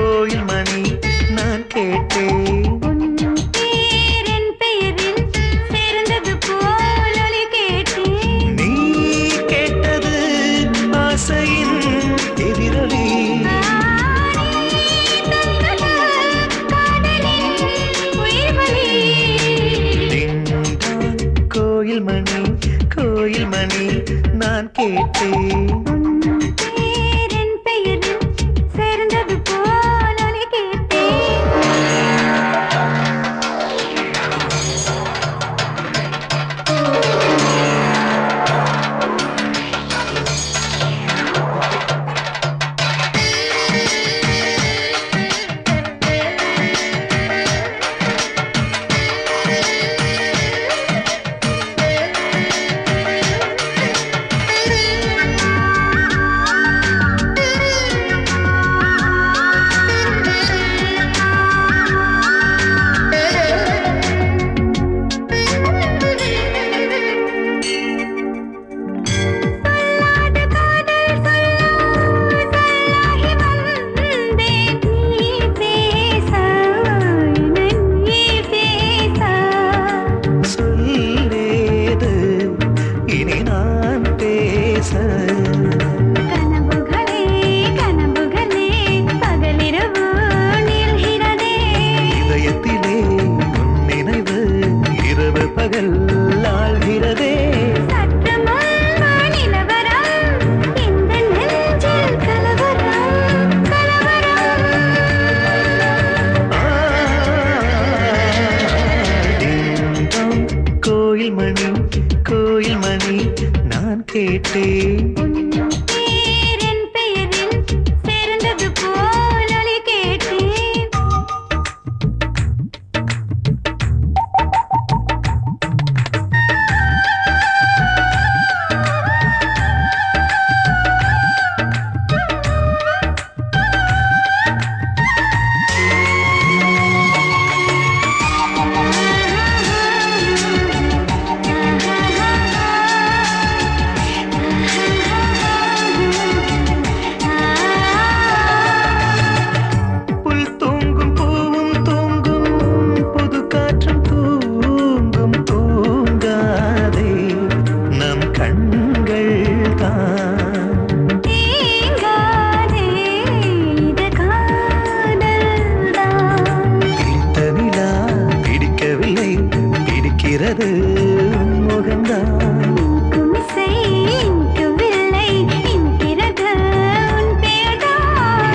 கோயில் மணி நான் கேட்டேன் நீ கேட்டது ஆசையின் எதிரொலி கோயில் மணி நான் கேட்டேன் கோயில் மணி நான் கேட்டேன்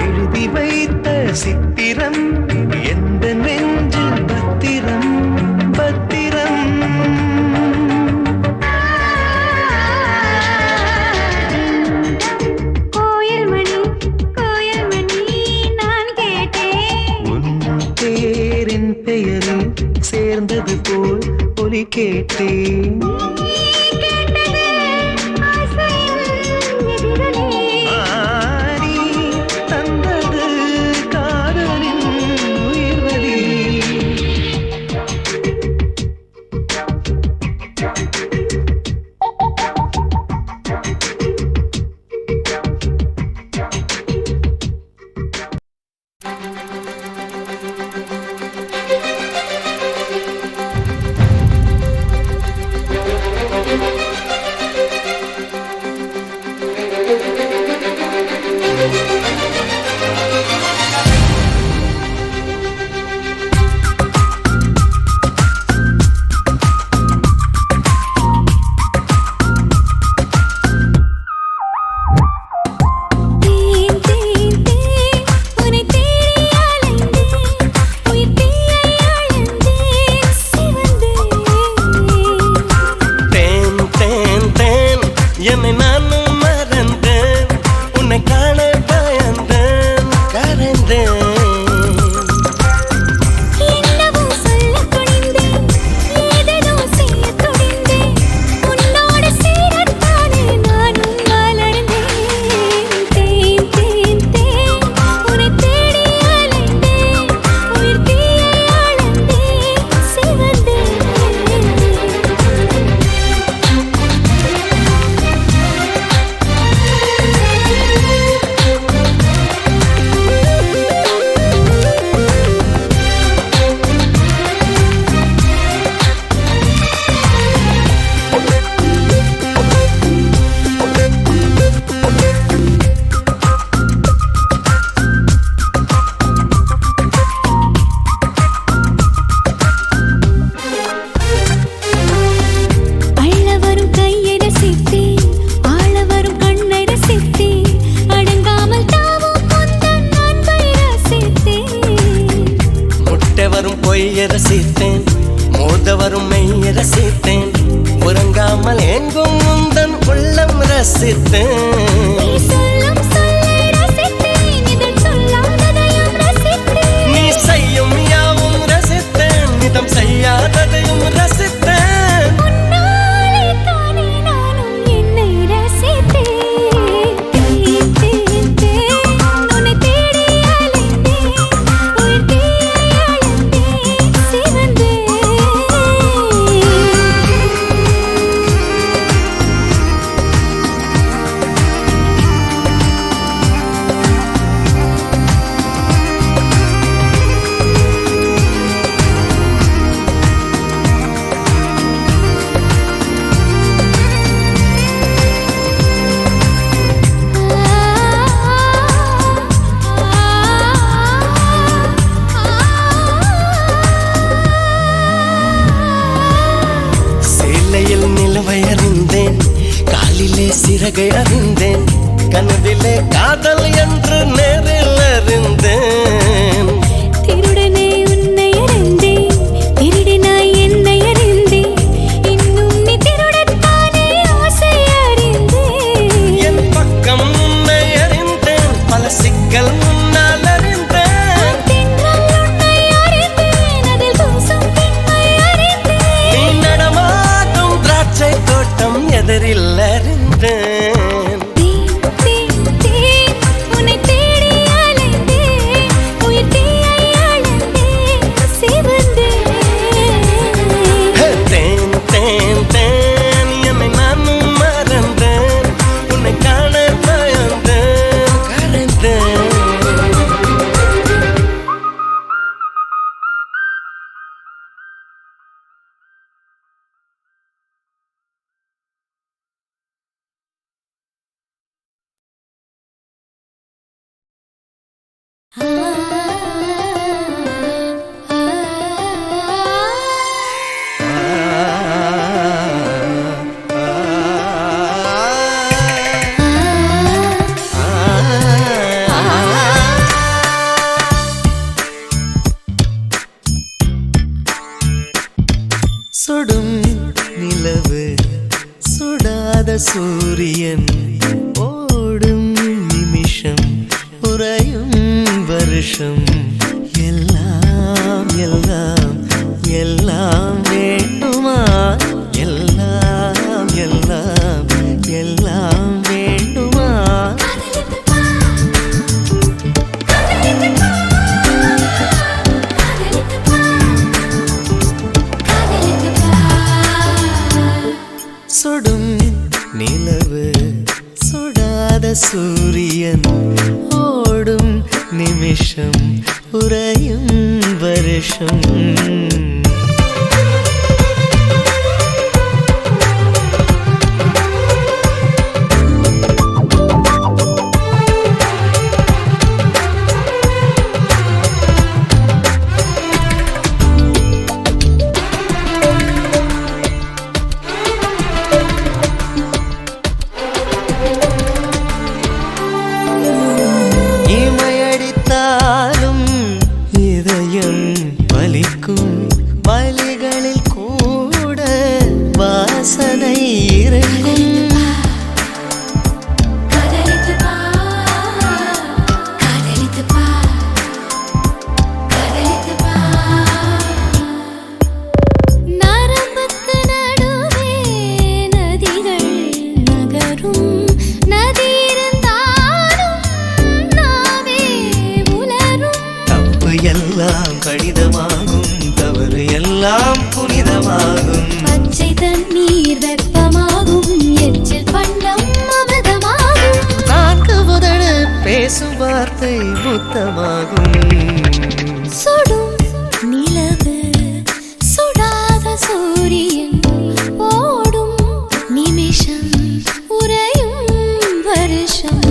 எழுதி வைத்த சித்திரம் எந்த நெஞ்சில் பத்திரம் பத்திரம் கோயில் மணி நான் கேட்டேன் உன் பேரின் பெயரில் சேர்ந்தது போல் ஒலி கேட்டேன் ரசித்தேன், மோத வரும் மெய்ய ரசித்தேன், உறங்காமல் எங்கும் உந்தன் உள்ளம் ரசித்தேன். நீ சொல்லும் சொல்லை ரசித்தேன், இதழ் சொல்லாததையும் ரசித்தேன். நீ செய்யும் யாவும் ரசித்தேன், இதம் செய்யாததையும் ரசித்தேன். உன்னாலே தானே நானும் என்னை ரசித்தேன். உன்னை தேடி அலைந்தேன், உயிர் தேடி அலைந்தேன், சிவந்தேன். சேலையில் நிலவை அறிந்தேன், காலிலே சிறகை அறிந்தேன், கனவிலே காதல் என்று நேரில் அறிந்தேன். திருடனே உன்னை அறிந்தேன், திருடினாய் என்னை அறிந்தேன், இன்னும் நீ திருடத்தானே ஆசை அறிந்தேன். என் பக்கம் உன்னை அறிந்தேன், பல சிக்கல் முன்னால் அறிந்தேன். தென்றல் உன்னை அறிந்தேன், அதில் கூசும் பெண்மை அறிந்தேன். நீ நடமாடும் திராட்சை தோட்டம் எதிரில் அறிந்தேன். உன்னை தேடி அலைந்தேன், உயிர் தீயை அலைந்தேன், சிவந்தேன். தேன் தேன் தேன் என்னை நானும் மறந்தேன், உன்னை காண பயந்தேன், கரைந்தேன். சுடும் நிலவு சுடாத சூரியன், ஓடும் நிமிஷம் உறையும் வருஷம், எல்லாம் எல்லாம் எல்லாம் வேண்டுமா, எல்லாம் எல்லாம் எல்லாம் வேண்டுமா. சுடும் நிலவு சுடாத சூரியன், ஓடும் நிமிஷம் உறையும் வருஷம். இமையடித்தாலும் இதயம் வலிக்கும், வலிகளில் கூட வாசனை இருக்கும். நரம்புக்கு நடுவே நதிகள் நகரும், நதி இருந்தாலும் நாவே உலரும். தப்பு எல்லாம் கடிதமாகும், தவறு எல்லாம் புனிதமாகும். பச்சை தண்ணீர் வெப்பமாகும், எச்சில் பண்டம் அமிர்தமாகும். நாக்கு உதடு பேசும் வார்த்தை முத்தமாகும். சுடும் நிலவு சுடாத சூரியன், ஓடும் நிமிஷம் உறையும் வருஷம்.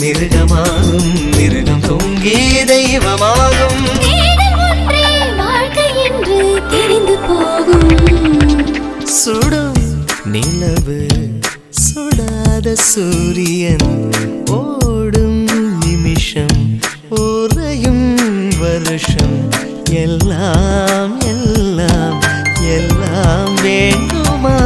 மிருகமாகும் மிருகம் தொங்கி தெய்வமாகும் தேடல் ஒன்றே வாழ்க்கை என்று தெரிந்து போகும் சுடும் நிலவு சுடாத சூரியன் ஓடும் நிமிஷம் உறையும் வருஷம் எல்லாம் எல்லாம் எல்லாம் வேண்டுமா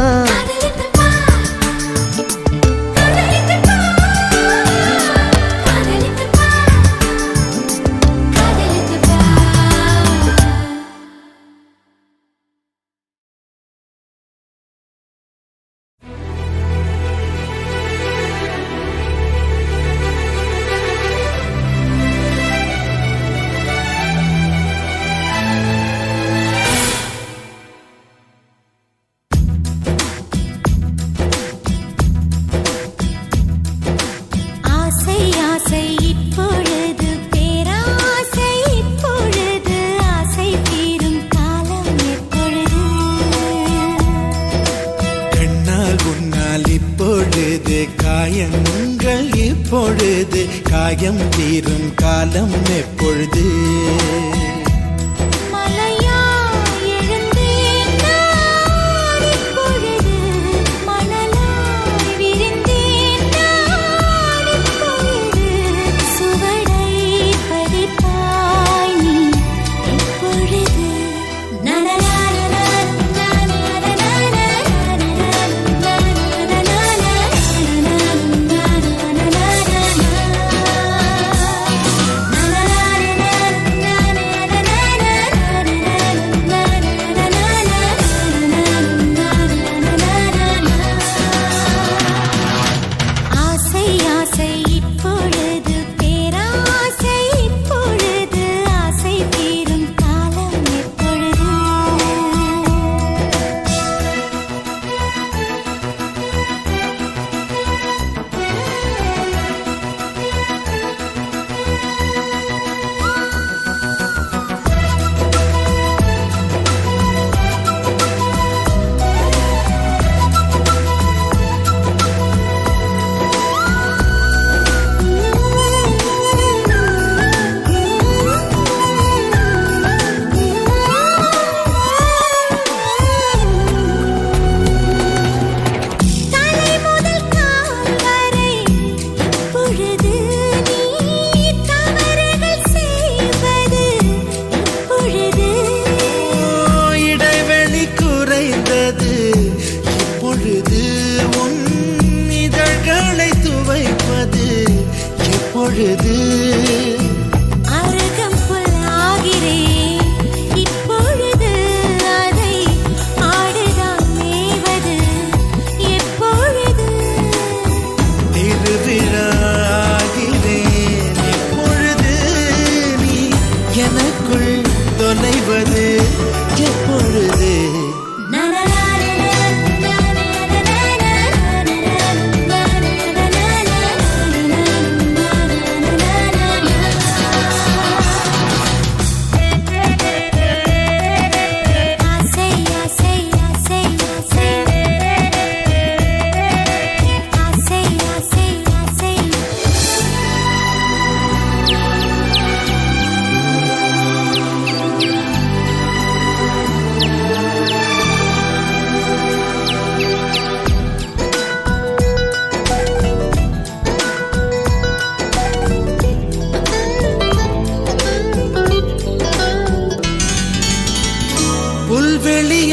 காயங்கள் இப்பொழுது காயம் தீரும் காலம் எப்பொழுது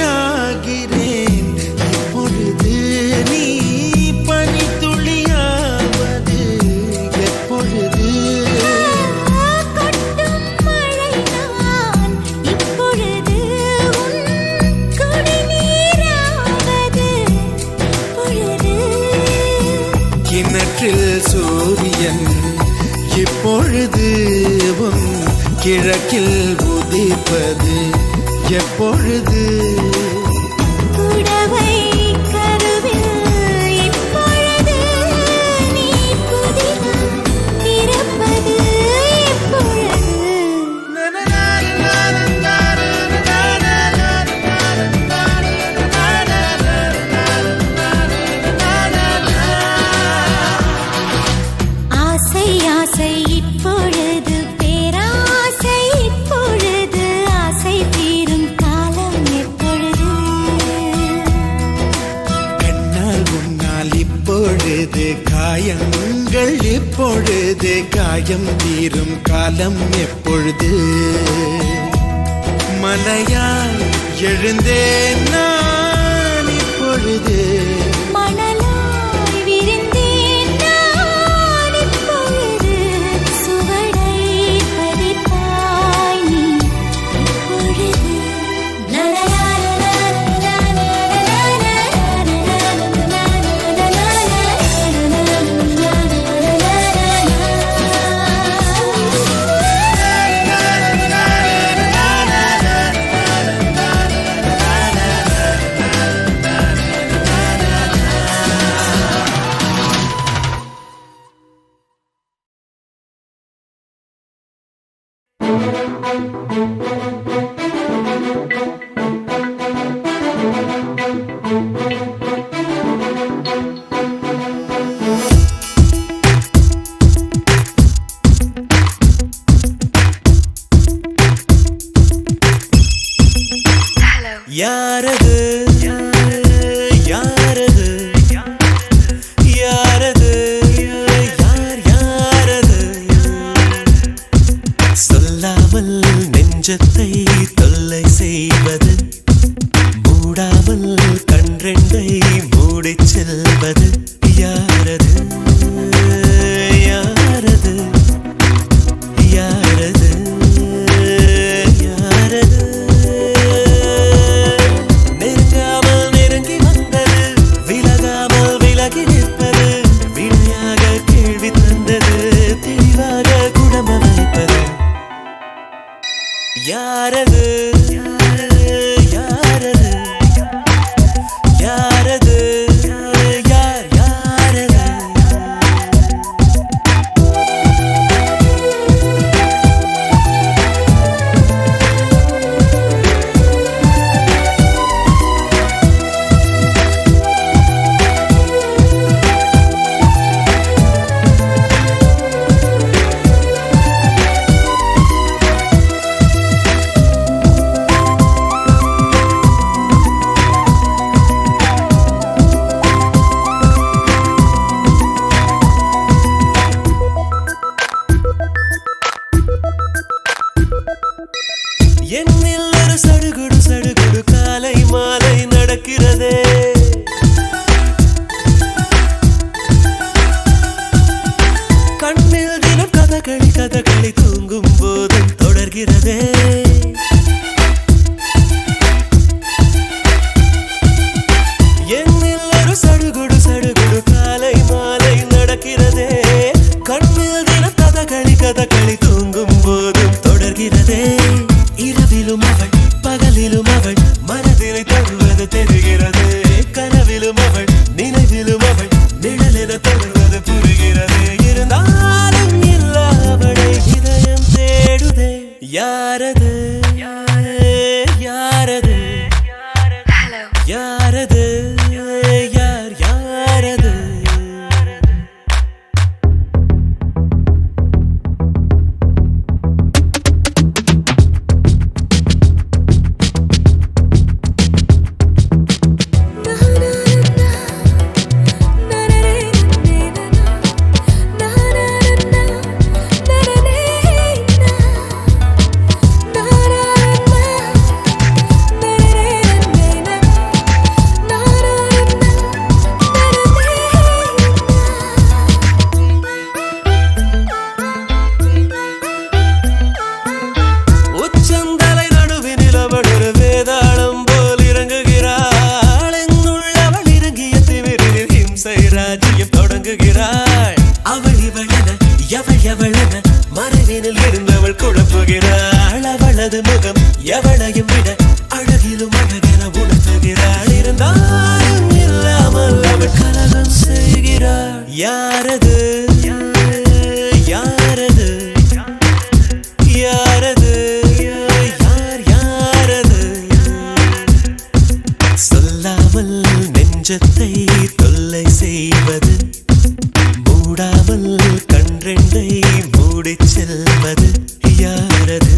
புல்வெளியாகிறேன் இப்பொழுது நீ பனித்துளியாவது எப்பொழுது கொட்டும் மழை நான் இப்பொழுது குடிநீராவது எப்பொழுது கிணற்றில் சூரியன் இப்பொழுது உன் கிழக்கில் உதிப்பது எப்பொழுது குடவை கருவில் இப்பொழுது நீ புதினம் திறப்பது எப்பொழுது ஆசை ஆசை இப்பொழுது பேராசை இப்பொழுது ஆசை தீரும் காலம் எப்பொழுது கண்ணால் உன்னால் இப்பொழுது காயங்கள் இப்பொழுது காயம் தீரும் காலம் எப்பொழுது மலையால் எழுந்தேன் நான் இப்பொழுது மணலாய் விரிந்தேன் நான் இப்பொழுது சுவடை பதிப்பாய் நீ இப்பொழுது யாரது யாரது யாரது யாரது சொல்லாமல் நெஞ்சத்தை தொல்லை செய்வது மூடாமல் கண்ரெண்டை மூடிச் செல்வது யாரது யாரது யாரது யாரது நெருங்காமல் நெருங்கி வந்தது விலகாமல் விலகி நிற்பது விடையாக கேள்வி தந்தது தெளிவாக குணம் அமைப்பது யாரது யாரது யாரது யாரது என்னில் ஒரு சடுகுடு சடுகுடு காலை மாலை நடக்கிறதே கண்ணில் தினம் கதகளி கதகளி தூங்கும் போதும் தொடர்கிறதே என்னில் ஒரு சடுகுடு சடுகுடு காலை மாலை நடக்கிறதே கண்ணில் தினம் கதகளி கதகளி தூங்கும் போதும் தொடர்கிறதே இரவிலும் அவள் பகலிலும் அவள் மனதினை தொடுவது தெரிகிறது கனவிலும் அவள் நினைவிலும் அவள் நிழலென தொடர்வது புரிகிறது இருந்தாலும் இல்லா அவளை இதயம் தேடுதே யாரது யாரது யாரது யாரது உச்சந்தலை நடுவினில் அவள் ஒரு வேதாளம் போல் இறங்குகிறாள் என்னுள் அவள் இறங்கிய திமிரில் ஹிம்சை ராஜ்யம் தொடங்குகிறாள் அவள் இவளென எவள் எவளென மறைவினில் இருந்தவள் குழப்புகிறாள் அவளது முகம் எவளையும் விட அழகிலும் அழகென உணர்த்துகிறாள் இருந்தாலும் இல்லாமல் அவள் கலகம் செய்கிறாள் யாரது யாரது யாரது யாரது சொல்லாமல் நெஞ்சத்தை தொல்லை செய்வது மூடாமல் கண்ரெண்டை மூடிச் செல்வது யாரது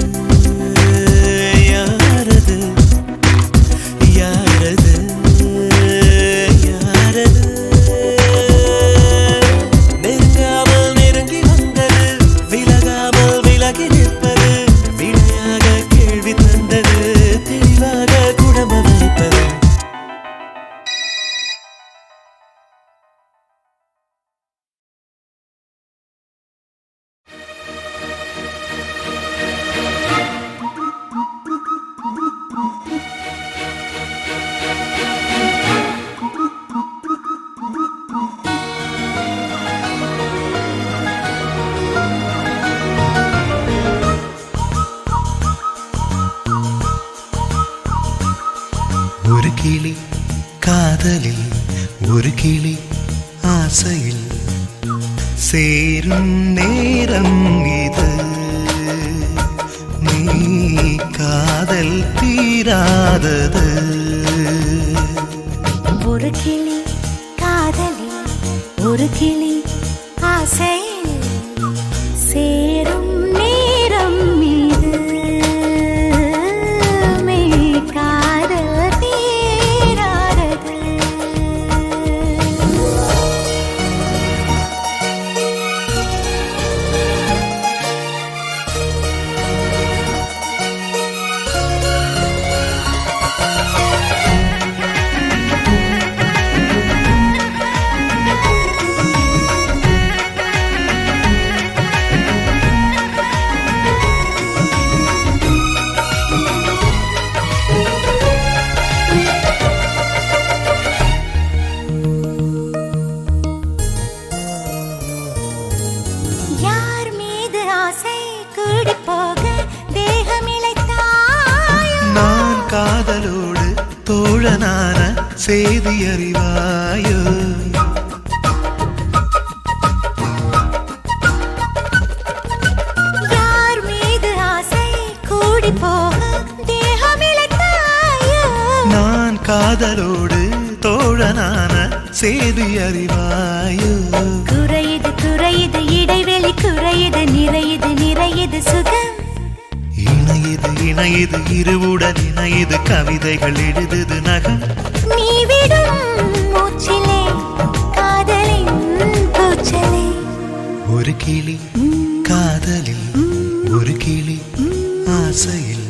யாரது யாரது யாரது நெருங்காமல் நெருங்கி வந்தது விலகாமல் விலகி நிற்பது விடையாக கேள்வி தந்தது தெளிவாக குடம்ப வைப்பது ஒரு கிளி காதலில் ஒரு கிளி ஆசையில் சேரும் நேரம் இது நீ காதல் தீராதது ஒரு கிளி காதலில் ஒரு கிளி ஆசையில் சேரும் நேரம் இது மெய் காதல் தீராதது யார் மீது ஆசை கூடி போக தேகம் இளைத்தாயோ நான் காதலோடு தோழனான செய்தி அறிவாயோ யார் மீது ஆசை கூடி போக தேகம் இளைத்தாயோ நான் காதலோடு தோழனான செய்தி அறிவாயோ குறையுது குறையுது இடைவெளி குறையுது நிறையுது நிறையுது சுகம் இணையுது இணையுது இருவுடன் இணையுது கவிதைகள் எழுதுது நகம் நீ விடும் மூச்சிலே காதலின் கூச்சலே ஒரு கிளி காதலில் ஒரு கிளி ஆசையில்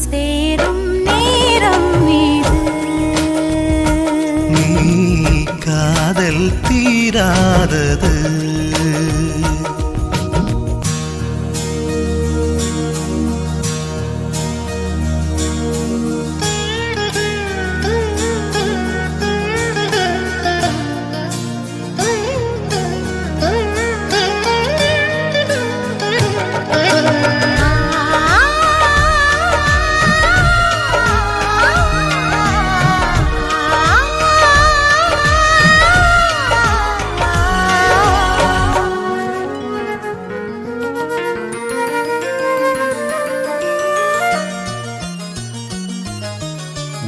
சேரும் நேரம் இது நீ காதல் தீராதது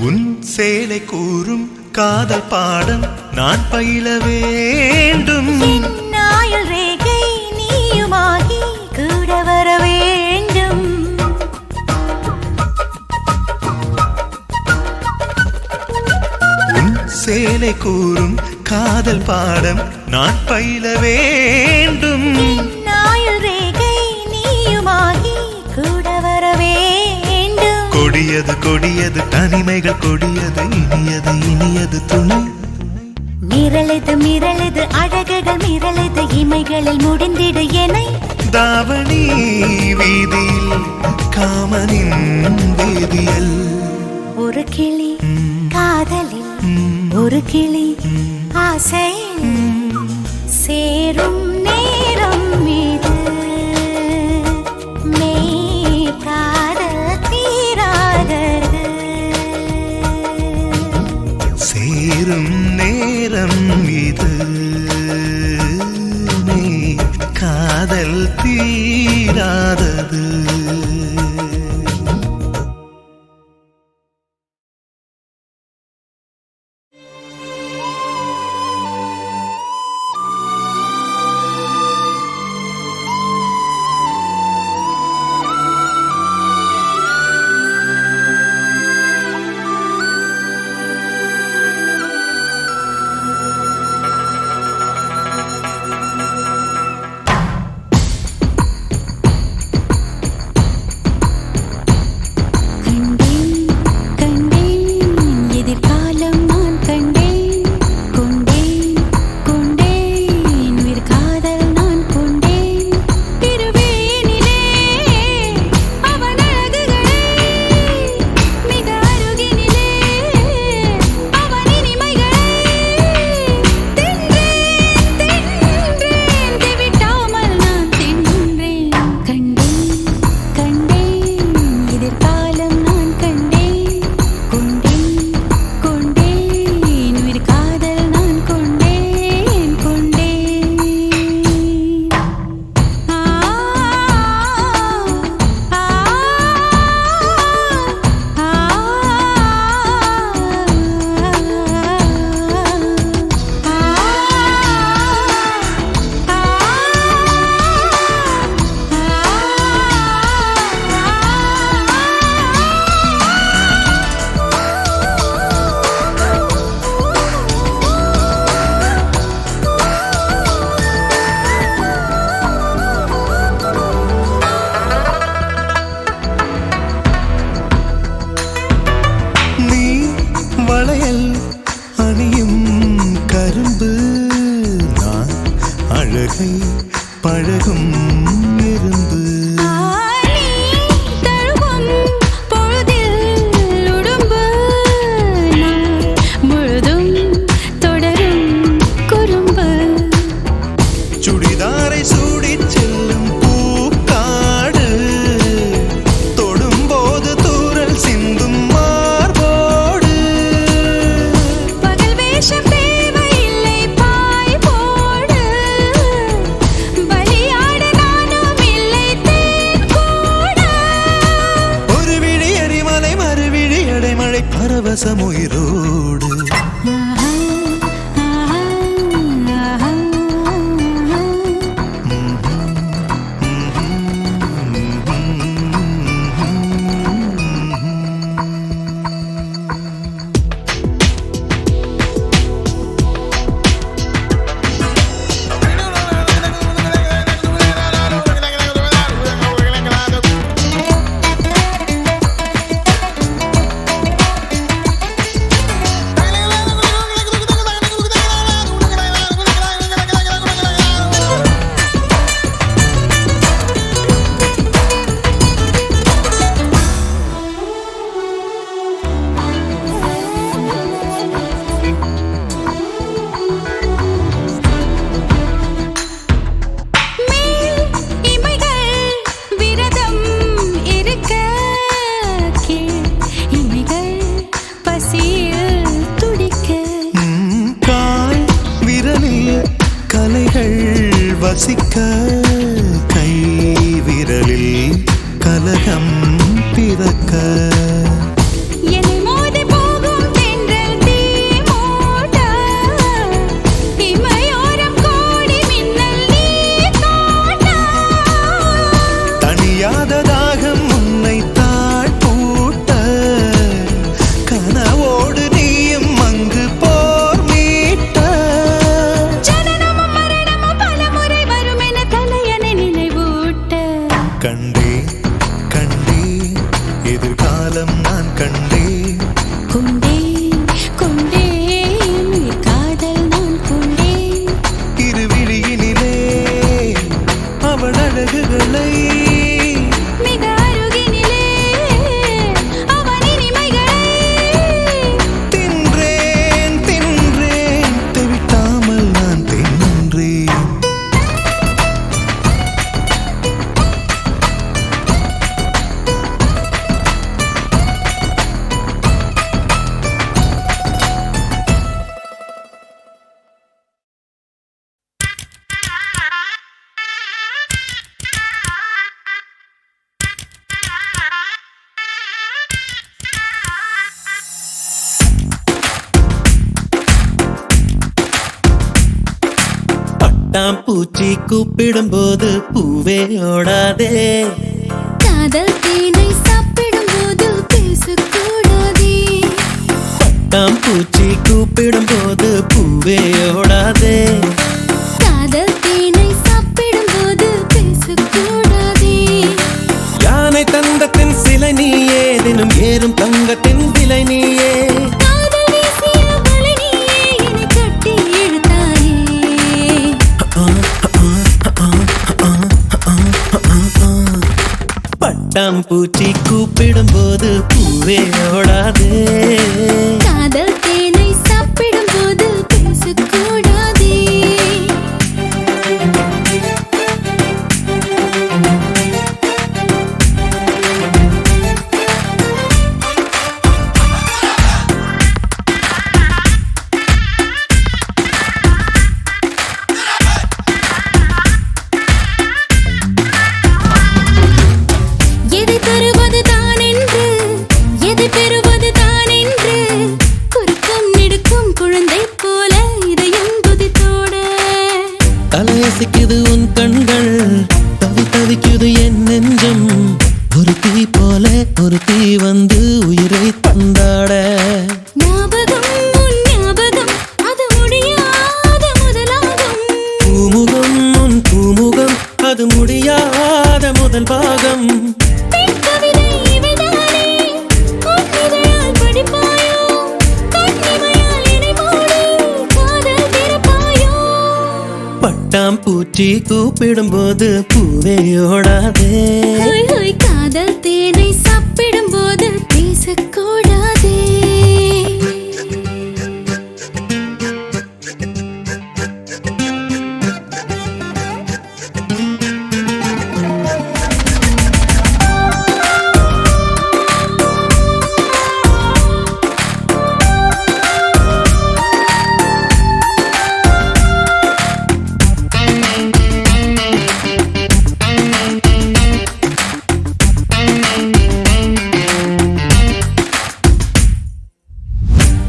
உன் சேலை கூறும் காதல் பாடம் நான் பயில வேண்டும் நாயுள் ரேகை நீயுமாகி கூட வர வேண்டும் உன் சேலை கூறும் காதல் பாடம் நான் பயில வேண்டும் நாயுள் ரேகை நீயுமாகி கூட வர வேண்டும் கொடியது கொடியது தனிமைகள் கொடியது இனியது இனியது துணை மிரளது மிரளது அழகுகள் மிரளது இமைகளில் முடிந்திடு எனை தாவணி வீதியில் காமனின் வேதியல் ஒரு கிளி காதலில் ஒரு கிளி ஆசையில் சேரும் நேரம் இது மெய் காதல் தீராதது சேரும் நேரம் இது நீ காதல் தீராதது பழகும் எறும்பு. ஆனி தழுவும் பொழுதில் உடும்பு நாள் முழுதும் தொடரும் குறும்பு. சுடிதாரை சூடிச் செல்லும் பூக்காடு தொடும்போது தூறல் சிந்தும் மார்போடு. பகல் வேஷம் தேவையில்லை பாய் போடு பலியாட நானும் இல்லை தேன் கூட. ஒரு விழி எரிமலை மறுவிழி அடைமழை பரவசம் உயிரோடு. வசிக்க கை விரலில் கலகம் பிறக்க. என்னை மோதி போகும் தென்றல் தீ மூட்ட இமையோரம் கோடி மின்னல் நீ காட்ட. தணியாத தாகம் உன்னை தாழ்பூட்ட கனவோடு நீயும் அங்கு போர் மீட்ட. ஜனனமும் மரணமும் பலமுறை வரும் என தலையணை நினைவூட்ட. கண்டேன் கண்டேன் எதிர்காலம் நான் கண்டேன். கொண்டேன் கொண்டேன் காதல் நான் கொண்டேன். இருவிழியினிலே அவள் அழகுகளை மிக அருகினிலே அவன் இனிமைகளை தின்றேன் தின்றேன் தெவிட்டாமல் நான் தின்றேன். பட்டாம் பூச்சி கூப்பிடும் போது பூவே ஓடாதே. காதல் தேனை சாப்பிடும் போது பேசக்கூடாதே. பட்டாம் பூச்சி கூப்பிடும் போது பூவே ஓடாதே. காதல் தேனை சாப்பிடும் போது பேசக்கூடாதே. யானை தங்கத்தின் சிலை நீயே, தினம் ஏறும் தங்கத்தின் விலை நீயே. காதல் வீசிய வலை நீயே, என்னை கட்டி இழுத்தாயே. பட்டாம் பூச்சி கூப்பிடும் போது பூவே ஓடாதே. காதல் தேனை சாப்பிடும் போது பேசக்கூடாதே. எதை தருவது தான் என்று எதை பெறுவது தான் என்று குறுக்கம் நெடுக்கும் குழந்தை போல இதயம் துதித்தோட. தலையசிக்குது உன் கண்கள், தவி தவிக்குது என் நெஞ்சம். ஒரு தீ போல ஒரு தீ வந்து உயிரை தந்தாட. ஞாபகம் உன் ஞாபகம் அது முடியாத முதலாகும். பூமுகம் உன் பூமுகம் அது முடியாத முதல் பாகம். பெண் கவிதை இவைதானே உன் இதழால் படிப்பாயோ. கண்ணிமையால் என்னை மூடி காதல் திறப்பாயோ. பட்டாம் பூச்சி கூப்பிடும்போது பூவே ஓடாதே. ஹோய் ஹோய் காதல் தேனை சாப்பிடும் போது பேசக்கூடாதே.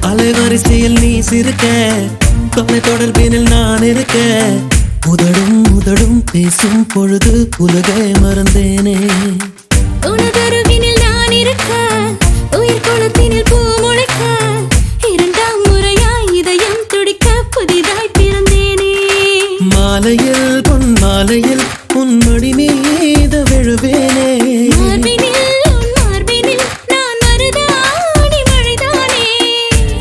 அலைவரிசையில் நீ சிரிக்க, தொலை தொடர்பினில் நான் இருக்க, உதடும் உதடும் பேசும் பொழுது உலகை மறந்தேனே. உனதருவினில் நான் இருக்க, உயிர் குளத்தினில் பூ முளைக்க, இரண்டாம் முறையாய் இதயம் துடிக்க புதிதாய் பிறந்தேனே. மாலையில் பொன் மாலையில் உன் மடி மீது விழுவேனே. மார்பினில் உன் மார்பினில் நான் மருதாணி மழைதானே.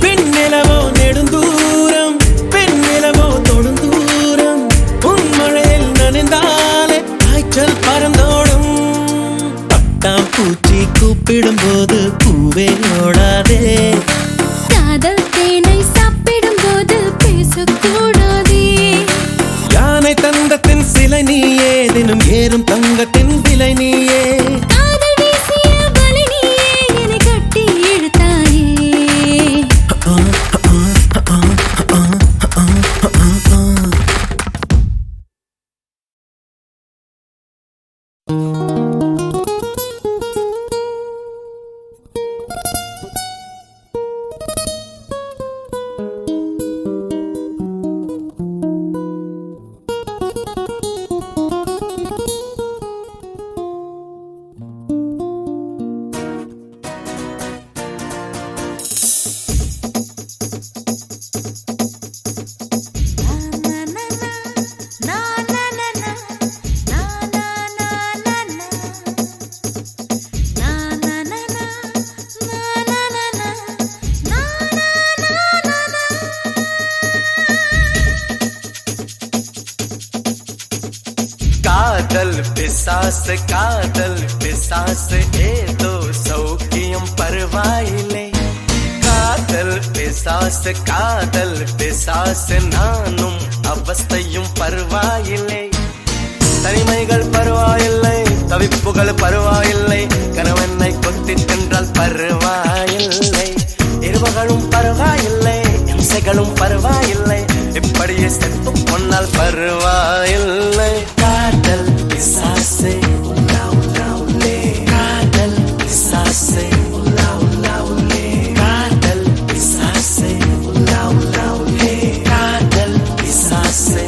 பெண்ணிலவோ நெடுந்தூரம், பெண்ணிலவோ தொடுந்தூரம், உன் மழையில் நனைந்தாலே காய்ச்சல் பறந்தோடும். பட்டாம் பூச்சி கூப்பிடும் போது பூவே ஓடாதே. காதல் தேனை சாப்பிடும் போது பேசக்கூடாதே. யானை தங்கத்தின் சிலை நீயே, தினம் ஏறும் தங்கத்தின் விலை நீயே. காதல் வீசிய வலை நீயே, என்னை கட்டி இழுத்தாயே. காதல் பிசாசு ஏதோ சௌக்கியம் பரவாயில்லை. காதல் பிசாசு நானும் அவஸ்தையும் பரவாயில்லை. தனிமைகள் பரவாயில்லை, தவிப்புகள் பரவாயில்லை, கணவனை கொத்தி தின்றால் பரவாயில்லை. இருவகளும் பரவாயில்லை, இம்சைகளும் பரவாயில்லை, இப்படியே செத்து பொன்னால் பரவாயில்லை. காதல் பிசாசு உலா உலா உலே, காதல் பிசாசு உலா உலா உலே, காதல் பிசாசு உலா உலா உலே, காதல் பிசாசு.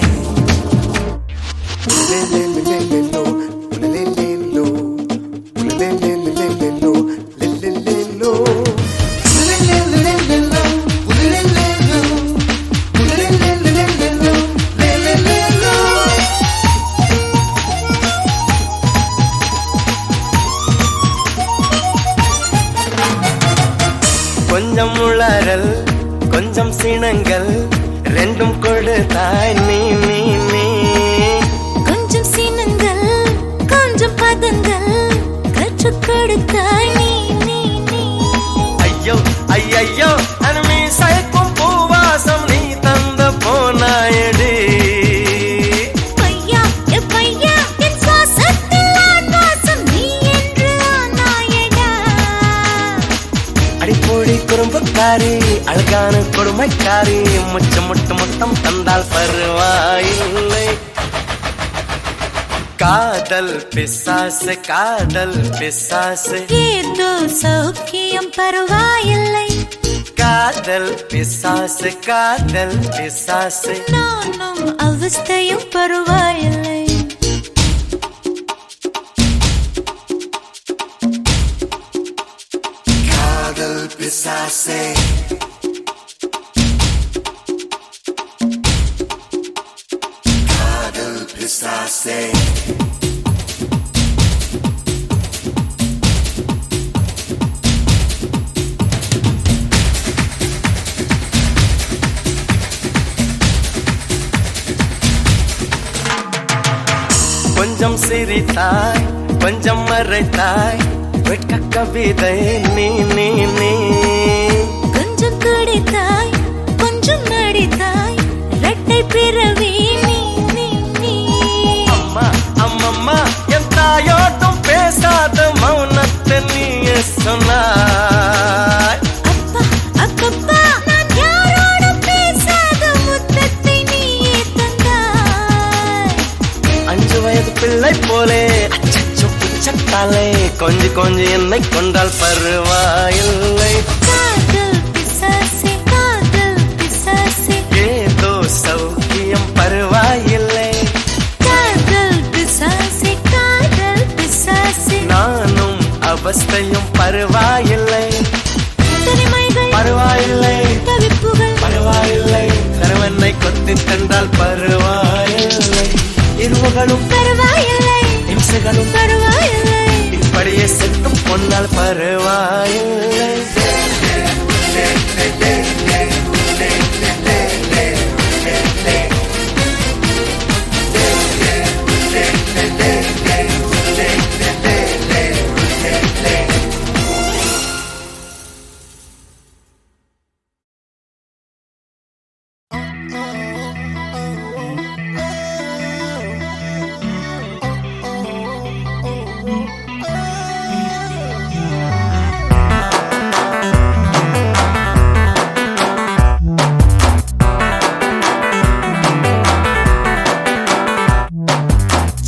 கொஞ்சம் உளறல் கொஞ்சம் சினங்கள் ரெண்டும் கொடுத்தாய் நீ நீ நீ. கொஞ்சம் சினங்கள் கொஞ்சம் பதங்கள் கற்றுக் கொடுத்தாய் நீ நீ நீ. ஐயோ ஐயோ அனுமி சைக்கும் பூவாசம் நீ தந்த போனாயடி. பையா பையா என் சுவாசத்தில் ஆன்வாசம் நீ என்று ஆனாயடா. அடிப்பொழி குறும்புக்காரி அழகான கொடுமைக்காரி, முச்சம் முட்டு முத்தம் தந்தால் பரவாயில்லை. காதல் பிசாசு ஏதோ சௌக்கியம் பரவாயில்லை. காதல் பிசாசு நானும் அவஸ்தையும் பரவாயில்லை. காதல் பிசாசே. காதல் பிசாசே. கொஞ்சம் சிரித்தாய் கொஞ்சம் மறைத்தாய் வெட்க கவிதை நீ நீ நீ கொஞ்சம் துடித்தாய் கொஞ்சம் நடித்தாய் இரட்டை பிறவி நீ நீ நீ அம்மா அம்மம்மா என் தாயோட்டும் பேசாத மௌனத்தை நீயே சொன்னாய் அப்பா அப்பப்பா நான் யாரோட பேசாத முத்தத்தை நீயே தந்தாய் 5 வயது பிள்ளை போலே அச்சச்சோ புச்சத்தாலே கொஞ்சி கொஞ்சி என்னை கொண்டால் பருவாயில்லை காதல் பிசாசே ஏதோ சௌக்கியம் பருவாயில்லை காதல் பிசாசே நானும் அவஸ்தையும் பருவாயில்லை தனிமைகள் பருவாயில்லை தவிப்புகள் பருவாயில்லை கருவெண்ணை கொத்தி தந்தால் பருவாயில்லை இருவுகளும் பரவாயில்லை இம்சைகளும் பரவாயில்லை இப்படியே செத்தும் கொண்டால் பருவாயில்லை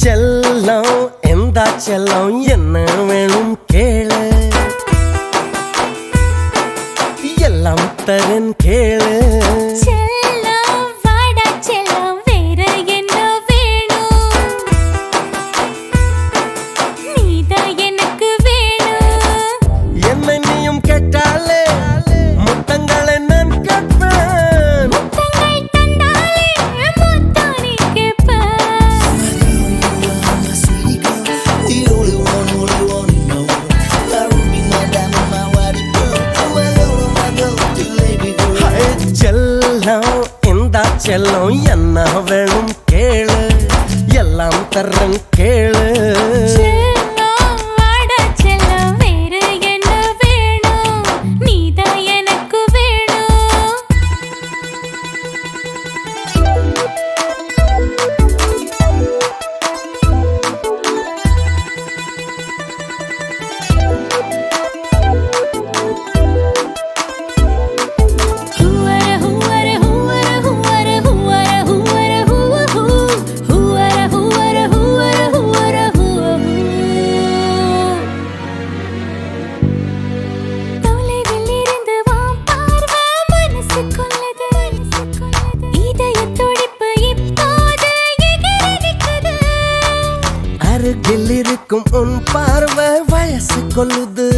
செல்லம் எந்த செல்லம் என்ன வேணும் கேளு எல்லாம் தரன் கேளு செல்லம் வாடா செல்லம் வேற என்ன வேணும் நீதான் எனக்கு வேணும் என்னை நீயும் கேட்டாலே முத்தங்களை நான் கேட்பேன் முத்தங்கள் தந்தாலே முத்தம் நீ கேட்ப செல்லம் எந்த செல்லம் என்ன வேணும் கேளு எல்லாம் தரன் கேளு செல்லம் வாடா செல்லம் வேற என்ன வேணும் நீதான் எனக்கு வேணும் தொலைவில் இருந்து வா பார்வை மனசு கொள்ளுது இதய துடிப்பு இப்போது எகிரி நிக்குது அருகில் இருக்கும் உன் பார்வை வயசு கொள்ளுது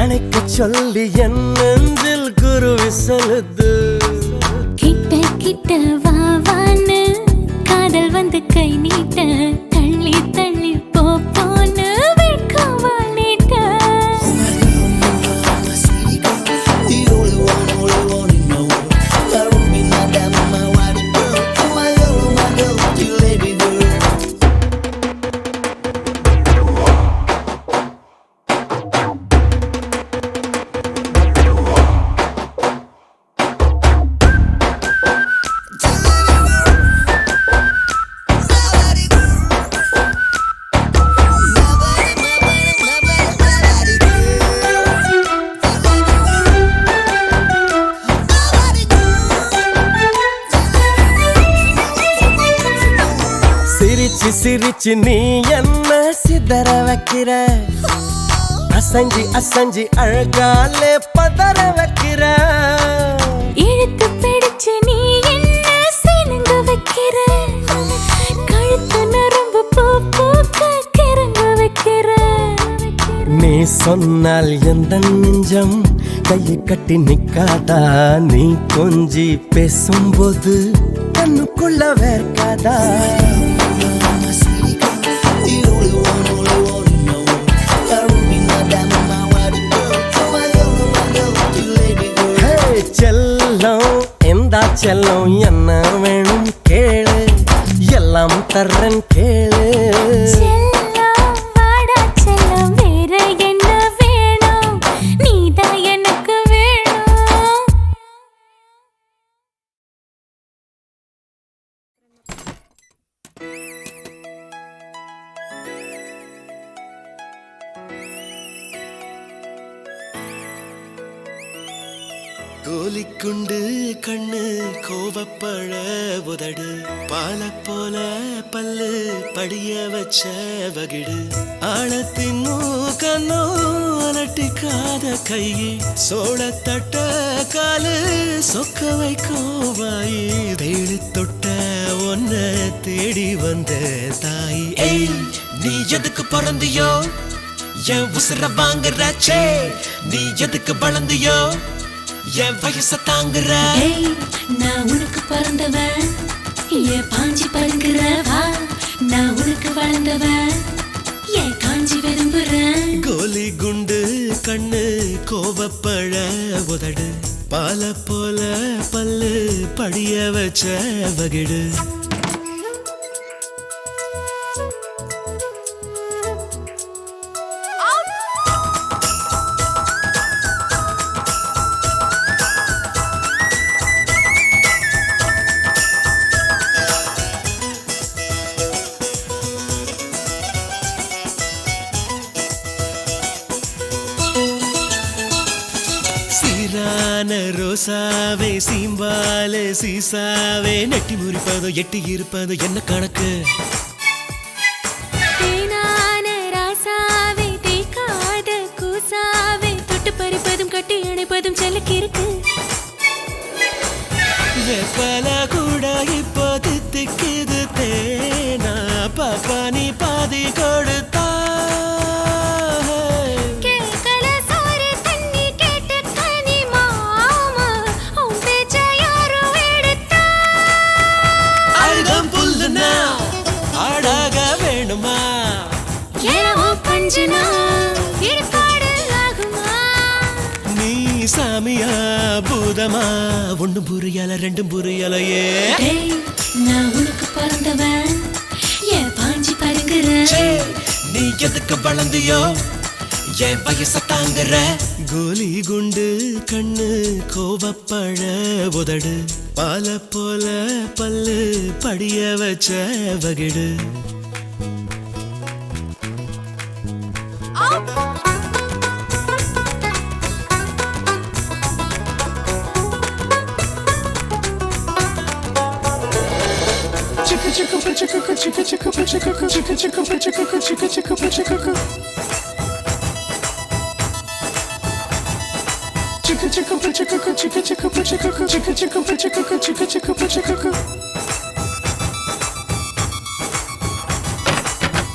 அணைக்க சொல்லி என் நெஞ்சில் குருவி சொல்லுது கிட்ட கிட்ட வா வான்னு காதல் வந்து கை நீட்ட தள்ளி தள்ளி போன்னு வெட்கவால் நீட்ட சிரிச்சு சிரிச்சு நீ என்ன சிதற வைக்கிற அசஞ்சி அசஞ்சி அழகாலே பதற வைக்கிற இழுத்து பிடிச்சு நீ என்ன சினுங்க வைக்கிற கழுத்து நரம்பு பூ பூக்க கிறங்க வைக்கிற நீ சொன்னால் எந்த நெஞ்சம் கையை கட்டி நிக்காதா நீ கொஞ்சி பேசும்போது கண்ணுக்குள்ள வேர்க்காதா செல்லம் எந்த செல்லம் என்ன வேணும் கேளு எல்லாம் தர்றன் கேளு கோலிக்குண்டு கண்ணு கோவப்பழ உதடு பால போல பல்லு படிய வச்ச வகிடு ஆழத்தின் கண்ணோ அலட்டிக்காத கையே சோளத்தட்ட காலு சொக்க வைக்கோவாயி தேடி தொட்ட ஒன்ன தேடி வந்த தாய் ஏய் நீ எதுக்கு பிறந்தியோ என் உசுர வாங்குறாச்சே நீ எதுக்கு வளர்ந்தியோ என் வயச தாங்குற நான் உனக்கு பிறந்தவன் ஏன் பாஞ்சி பருங்குறவா நான் உனக்கு வளர்ந்தவன் ஏன் காஞ்சி விரும்புறேன் கோலி குண்டு கண்ணு கோவப்பழ உதடு பால போல பல்லு படிய வச்ச வகிடு சீரான ரோசாவே சீம்பாலே சீசாவே நெட்டி முறிப்பதோ எட்டி இருப்பதோ என்ன கணக்கு தேனான ராசாவே தேய்க்காத கூசாவே தொட்டு பறிப்பதும் கட்டி அணைப்பதும் செல்லக்கிருக்கு வெப்பல கூட இப்போ தித்திக்குது தேனா பாப்பா நீ பாதி கொடுத்தா ஆடாக வேணுமா நீ சாமியா பூதமா ஒண்ணும் புரியல ரெண்டும் புரியலையே நான் உனக்கு பிறந்தவன் ஏன் பாஞ்சி பருங்குற நீ எதுக்கு வளர்ந்தியோ என் வயச தாங்குற கோலி குண்டு கண்ணு கோவப்பழ உதடு பால போல பல்லு படிய வச்ச வகிடு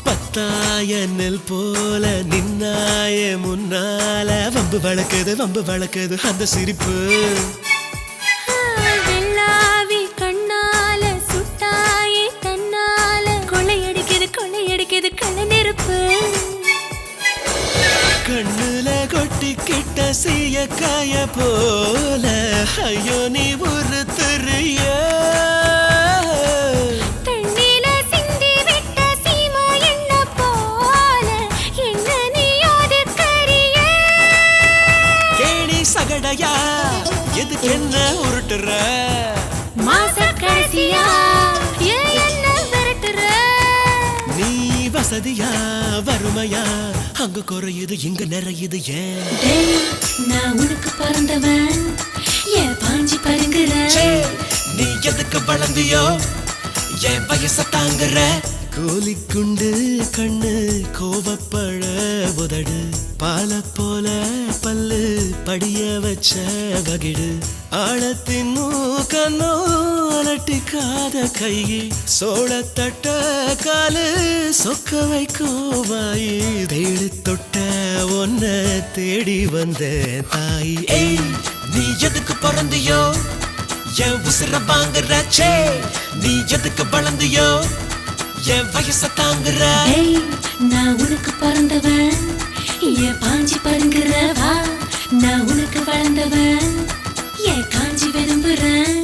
பத்தாய நெல் போல நின்னாய முன்னால வம்பு வளக்குது அந்த சிரிப்பு வெள்ளாவி கண்ணால சுட்டாயே தன்னால கொள்ளையடிக்குது கள்ள நெருப்பு கண்ணுல கொட்டிக்கிட்ட சீய காய போல ஐயோ நீ ஒரு தெரிய தண்ணில சிந்தி விட்ட சீமா என்ன போல என்ன நீ ஒதுக்கறிய கேணி சகடையா எதுக்கு என்ன உருட்டுற மாச கடைசியா என்ன விரட்டுற நீ வசதியா வறுமையா அங்க குறையுது இங்க நிறையுது ஏன் நான் உனக்கு பிறந்தவன் ஏன் பாஞ்சி பருங்குற நீ எதுக்கு வளர்ந்தியோ என் வயச தாங்குற கோலிக்குண்டு கண்ணு கோவப்பழ உதடு பால போல பல்லு படிய வச்ச வகிடு ஆழத்தின் கண்ணோ அலட்டிக்காத கையே சோளத்தட்ட காலு சொக்க வைக்கோவாயி தேடி தொட்ட ஒன்ன தேடி வந்த தாய் ஏய் நீ எதுக்கு பிறந்தியோ என் உசுர வாங்குறாச்சே நீ எதுக்கு வளர்ந்தியோ என் வயச தாங்குற நான் உனக்கு பிறந்தவன் ஏன் பாஞ்சி பருங்குறவா நான் உனக்கு வளர்ந்தவன் ஏன் காஞ்சி விரும்புறேன்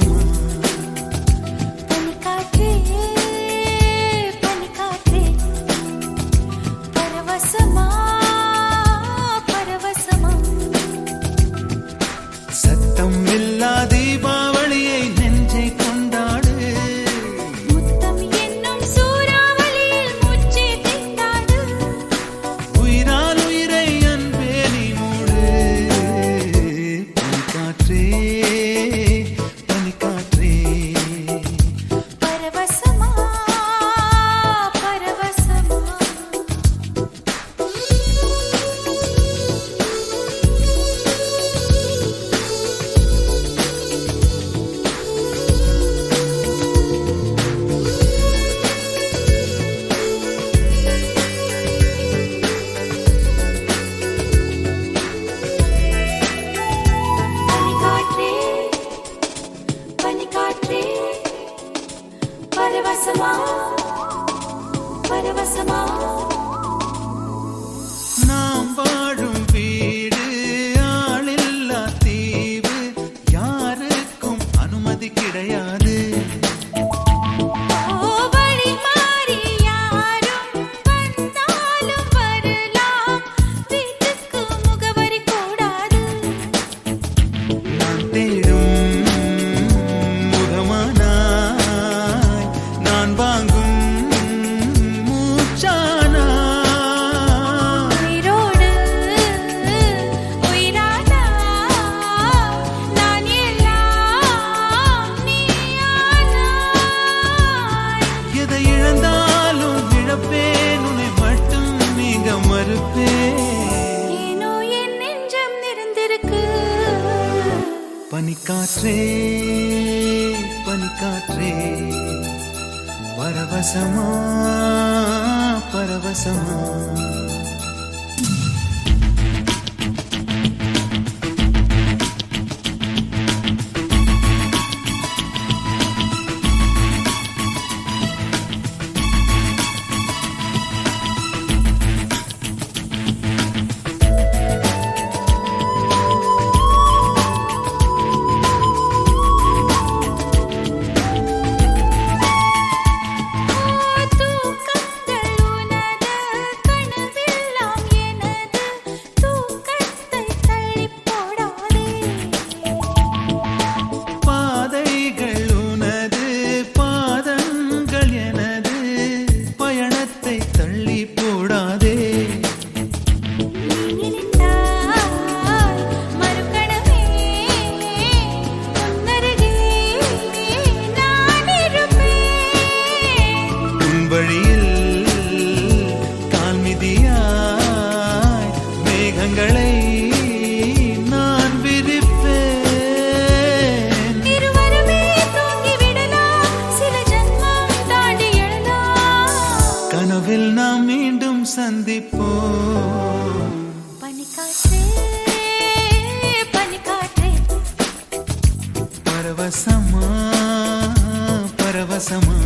பரவசமா பனிக்காற்றே பனிக்காற்றே பரவசமா பரவசமா சத்தம் இல்லா தீபாவளியை நெஞ்சை கொண்டாடு முத்தம் என்னும் சூறாவளியில் மூச்சை திண்டாடு உயிரால் உயிரை அன்பே நீ மூடு பனிக்காற்றே பனிக்காற்றே பரவசமா பரவசமா பனிக்காற்றே பனிக்காற்றே பரவசமா பரவசமா நாம் வாழும் வீடு ஆளில்லா தீவு யாருக்கும் அனுமதி கிடையாது வழி மாறி யாரும் வந்தாலும் வரலாம் வீட்டுக்கு முகவரி கூடாது நான் தேடும் முகமானாய் நான் வாங்கும் மூச்சானாய் உயிரோடு உயிரானா நான் எல்லாம் நீயானாய் எதை இழந்தாலும் இழப்பேன் உன்னை மட்டும் நீங்க மறுப்பேன் ஏனோ என் நெஞ்சம் நிறைந்திருக்கு பனிக்காற்றே பனிக்காற்றே பரவசமா பரவசமா தூக்கங்கள் உனது கனவெல்லாம் எனது தூக்கத்தை தள்ளிப் போடாதே பாதைகள் உனது பாதங்கள் எனது பயணத்தை தள்ளி போடாதே நினைத்தாய் மறுகணமே உன்னருகே நான் இருப்பேன் உன் வழியில் கால்மிதியாய் மேகங்களை நான் விரிப்பேன் இருவருமே தூங்கி விடலாம் சில ஜன்மம் தாண்டி எழலாம் கனவில் நாம் மீண்டும் சந்திப்போம் பனிக்காற்றே பனிக்காற்றே பரவசமா பரவசமா